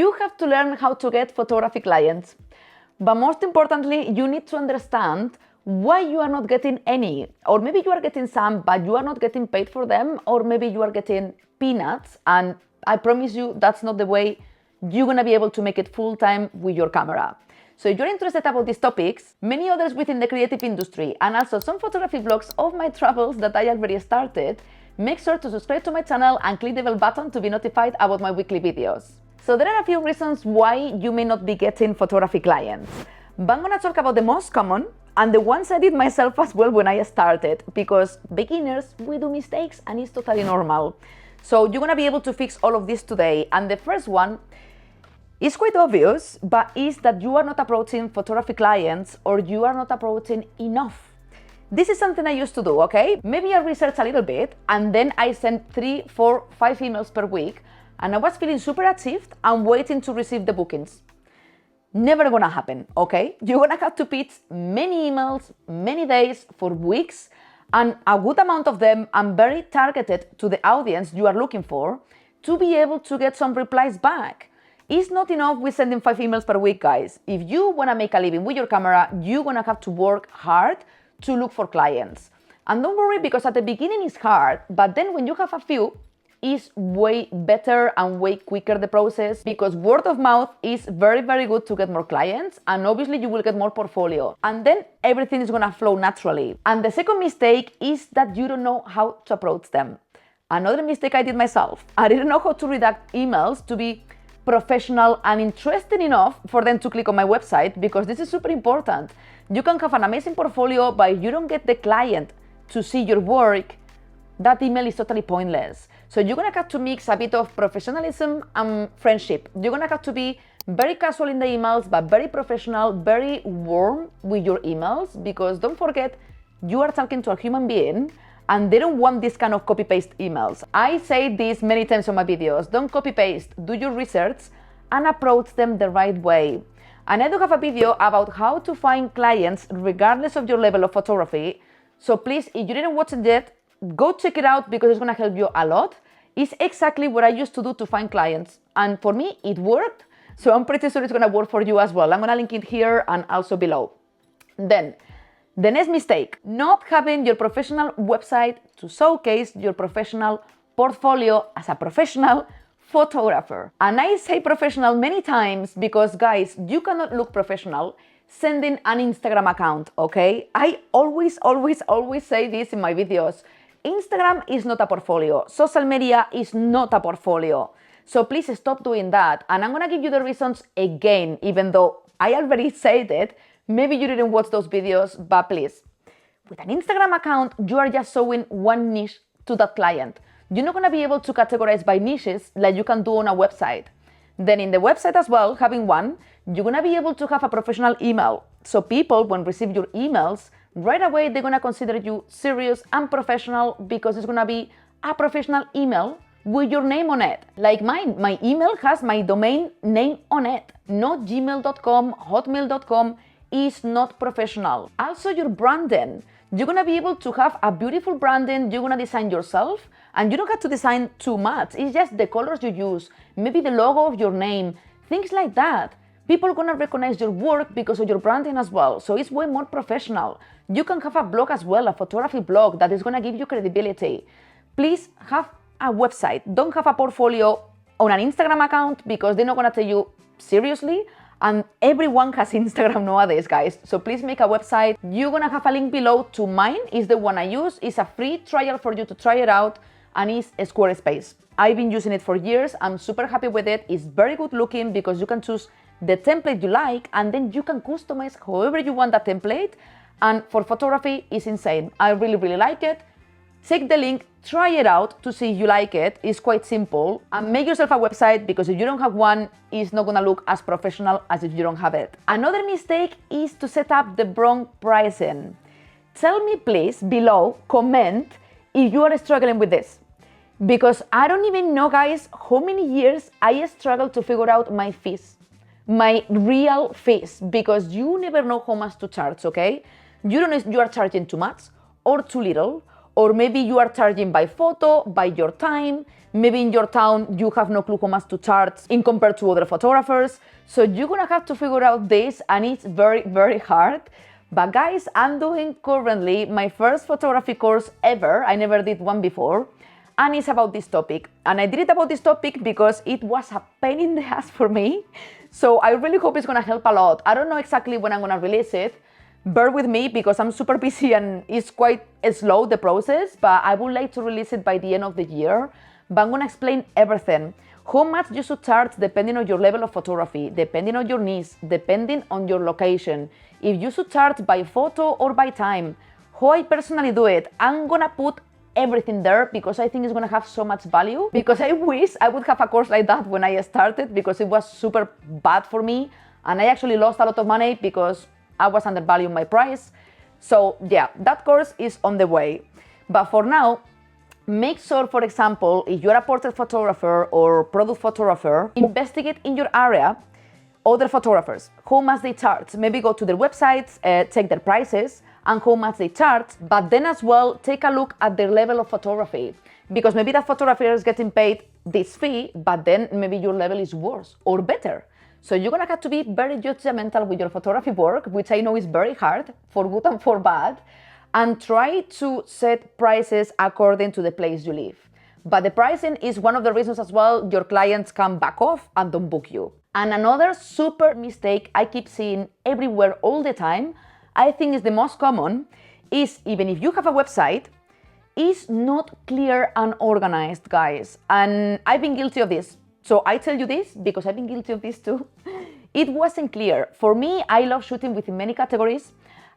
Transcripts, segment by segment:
You have to learn how to get photography clients. But most importantly, you need to understand why you are not getting any. Or maybe you are getting some, but you are not getting paid for them. Or maybe you are getting peanuts. And I promise you, that's not the way you're gonna be able to make it full-time with your camera. So if you're interested about these topics, many others within the creative industry, and also some photography vlogs of my travels that I already started, make sure to subscribe to my channel and click the bell button to be notified about my weekly videos. So there are a few reasons why you may not be getting photography clients. But I'm gonna talk about the most common and the ones I did myself as well when I started, because beginners, we do mistakes and it's totally normal. So you're gonna be able to fix all of this today. And the first one is quite obvious, but is that you are not approaching photography clients or you are not approaching enough. This is something I used to do, okay? Maybe I research a little bit and then I send 3, 4, 5 emails per week and I was feeling super achieved and waiting to receive the bookings. Never gonna happen, okay? You're gonna have to pitch many emails, many days, for weeks, and a good amount of them and very targeted to the audience you are looking for to be able to get some replies back. It's not enough with sending 5 emails per week, guys. If you wanna make a living with your camera, you're gonna have to work hard to look for clients. And don't worry, because at the beginning it's hard, but then when you have a few, it's way better and way quicker the process, because word of mouth is very, very good to get more clients, and obviously you will get more portfolio, and then everything is gonna flow naturally. And the second mistake is that you don't know how to approach them. Another mistake I did myself. I didn't know how to redact emails to be professional and interesting enough for them to click on my website, because this is super important. You can have an amazing portfolio, but if you don't get the client to see your work, that email is totally pointless. So you're gonna have to mix a bit of professionalism and friendship. You're gonna have to be very casual in the emails, but very professional, very warm with your emails, because don't forget, you are talking to a human being and they don't want this kind of copy-paste emails. I say this many times on my videos, don't copy-paste, do your research and approach them the right way. And I do have a video about how to find clients regardless of your level of photography. So please, if you didn't watch it yet, go check it out, because it's gonna help you a lot. It's exactly what I used to do to find clients. And for me, it worked. So I'm pretty sure it's gonna work for you as well. I'm gonna link it here and also below. Then, the next mistake, not having your professional website to showcase your professional portfolio as a professional photographer. And I say professional many times because, guys, you cannot look professional sending an Instagram account, okay? I always say this in my videos. Instagram is not a portfolio. Social media is not a portfolio. So please stop doing that. And I'm gonna give you the reasons again, even though I already said it. Maybe you didn't watch those videos, but please. With an Instagram account, you are just showing one niche to that client. You're not gonna be able to categorize by niches like you can do on a website. Then in the website as well, having one, you're gonna be able to have a professional email. So people, when receive your emails, right away they're gonna consider you serious and professional, because it's gonna be a professional email with your name on it. Like mine, my email has my domain name on it. Not gmail.com, hotmail.com is not professional. Also your branding. You're gonna be able to have a beautiful branding you're gonna design yourself, and you don't have to design too much. It's just the colors you use, maybe the logo of your name, things like that. People are gonna recognize your work because of your branding as well, so it's way more professional. You can have a blog as well, a photography blog that is gonna give you credibility. Please have a website. Don't have a portfolio on an Instagram account, because they're not gonna take you seriously. And everyone has Instagram nowadays, guys. So please make a website. You're gonna have a link below to mine. Is the one I use. It's a free trial for you to try it out, and it's Squarespace. I've been using it for years. I'm super happy with it. It's very good looking, because you can choose the template you like, and then you can customize however you want that template. And for photography, it's insane. I really like it. Check the link, try it out to see if you like it. It's quite simple. And make yourself a website, because if you don't have one, it's not gonna look as professional as if you don't have it. Another mistake is to set up the wrong pricing. Tell me please below, comment if you are struggling with this. Because I don't even know, guys, how many years I struggled to figure out my fees. My real fees, because you never know how much to charge, okay? You don't know if you are charging too much or too little, or maybe you are charging by photo, by your time. Maybe in your town, you have no clue how much to charge in compared to other photographers. So you're gonna have to figure out this, and it's very, very hard. But guys, I'm doing currently my first photography course ever. I never did one before. And it's about this topic. And I did it about this topic because it was a pain in the ass for me. So I really hope it's gonna help a lot. I don't know exactly when I'm gonna release it. Bear with me because I'm super busy and it's quite slow, the process, but I would like to release it by the end of the year. But I'm gonna explain everything. How much you should charge depending on your level of photography, depending on your needs, depending on your location. If you should charge by photo or by time. How I personally do it, I'm gonna put everything there because I think it's gonna have so much value. Because I wish I would have a course like that when I started because it was super bad for me and I actually lost a lot of money because I was undervaluing my price. So yeah, that course is on the way. But for now, make sure, for example, if you're a portrait photographer or product photographer, investigate in your area other photographers, how much they charge. Maybe go to their websites, check their prices and how much they charge, but then as well, take a look at their level of photography. Because maybe that photographer is getting paid this fee, but then maybe your level is worse or better. So you're gonna have to be very judgmental with your photography work, which I know is very hard, for good and for bad, and try to set prices according to the place you live. But the pricing is one of the reasons as well your clients can back off and don't book you. And another super mistake I keep seeing everywhere all the time, I think is the most common, is even if you have a website, is not clear and organized, guys. And I've been guilty of this. So I tell you this because I've been guilty of this too. It wasn't clear. For me, I love shooting within many categories.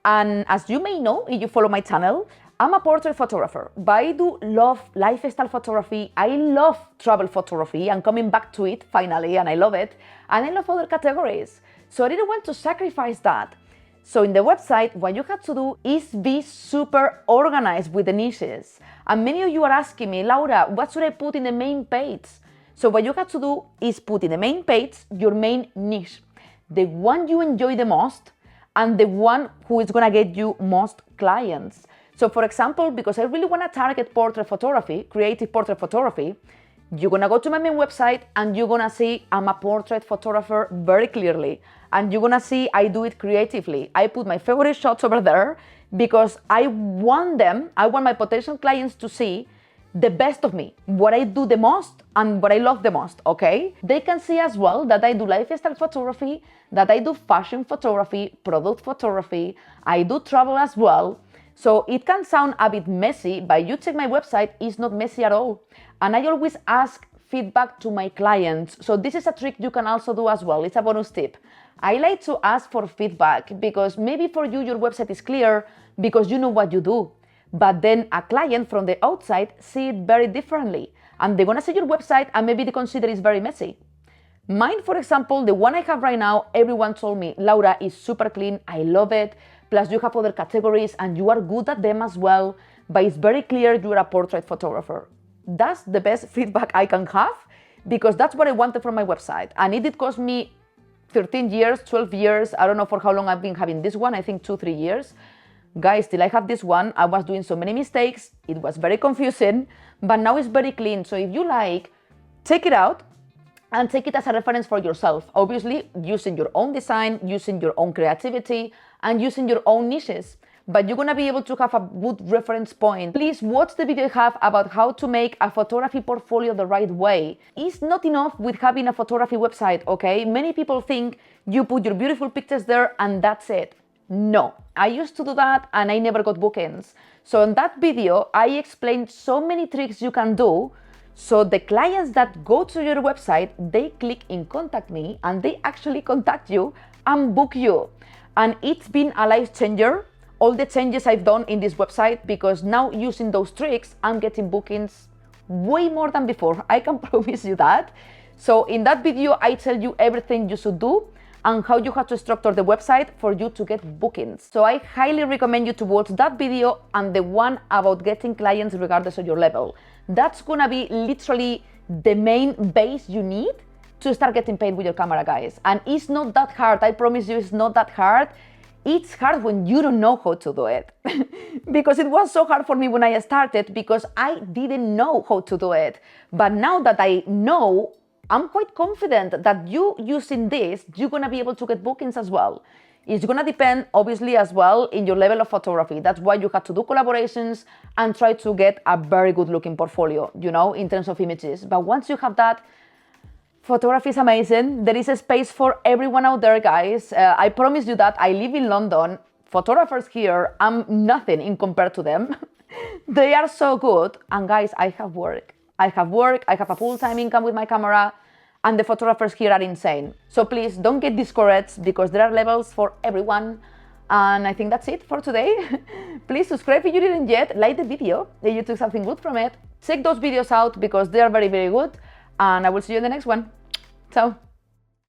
And as you may know, if you follow my channel, I'm a portrait photographer, but I do love lifestyle photography. I love travel photography. I'm coming back to it finally, and I love it. And I love other categories. So I didn't want to sacrifice that. So in the website, what you have to do is be super organized with the niches. And many of you are asking me, Laura, what should I put in the main page? So what you have to do is put in the main page your main niche, the one you enjoy the most and the one who is gonna get you most clients. So for example, because I really wanna target portrait photography, creative portrait photography, you're gonna go to my main website and you're gonna see I'm a portrait photographer very clearly. And you're gonna see I do it creatively. I put my favorite shots over there because I want my potential clients to see the best of me, what I do the most and what I love the most, okay? They can see as well that I do lifestyle photography, that I do fashion photography, product photography, I do travel as well. So it can sound a bit messy, but you check my website, it's not messy at all. And I always ask feedback to my clients. So this is a trick you can also do as well. It's a bonus tip. I like to ask for feedback because maybe for you, your website is clear because you know what you do. But then a client from the outside see it very differently. And they're gonna see your website and maybe they consider it's very messy. Mine, for example, the one I have right now, everyone told me, Laura, is super clean, I love it. Plus you have other categories and you are good at them as well. But it's very clear you're a portrait photographer. That's the best feedback I can have because that's what I wanted from my website. And it did cost me 13 years, 12 years. I don't know for how long I've been having this one. I think 2-3 years. Guys, till I have this one, I was doing so many mistakes. It was very confusing, but now it's very clean. So if you like, take it out and take it as a reference for yourself. Obviously, using your own design, using your own creativity, and using your own niches. But you're gonna be able to have a good reference point. Please watch the video I have about how to make a photography portfolio the right way. It's not enough with having a photography website, okay? Many people think you put your beautiful pictures there and that's it. No, I used to do that and I never got bookings. So in that video, I explained so many tricks you can do. So the clients that go to your website, they click in contact me and they actually contact you and book you. And it's been a life changer. All the changes I've done in this website because now using those tricks, I'm getting bookings way more than before. I can promise you that. So in that video, I tell you everything you should do and how you have to structure the website for you to get bookings. So I highly recommend you to watch that video and the one about getting clients regardless of your level. That's gonna be literally the main base you need to start getting paid with your camera, guys. And it's not that hard. I promise you, it's not that hard. it's hard when you don't know how to do it. Because it was so hard for me when I started because I didn't know how to do it. But now that I know, I'm quite confident that you using this, you're gonna be able to get bookings as well. It's gonna depend, obviously, as well in your level of photography. That's why you have to do collaborations and try to get a very good looking portfolio, you know, in terms of images. But once you have that, photography is amazing. There is a space for everyone out there, guys. I promise you that. I live in London. Photographers here, I'm nothing in compared to them. They are so good. And guys, I have work. I have a full-time income with my camera, and the photographers here are insane. So please don't get discouraged because there are levels for everyone. And I think that's it for today. Please subscribe if you didn't yet, like the video if you took something good from it. Check those videos out because they are very, very good. And I will see you in the next one. Ciao.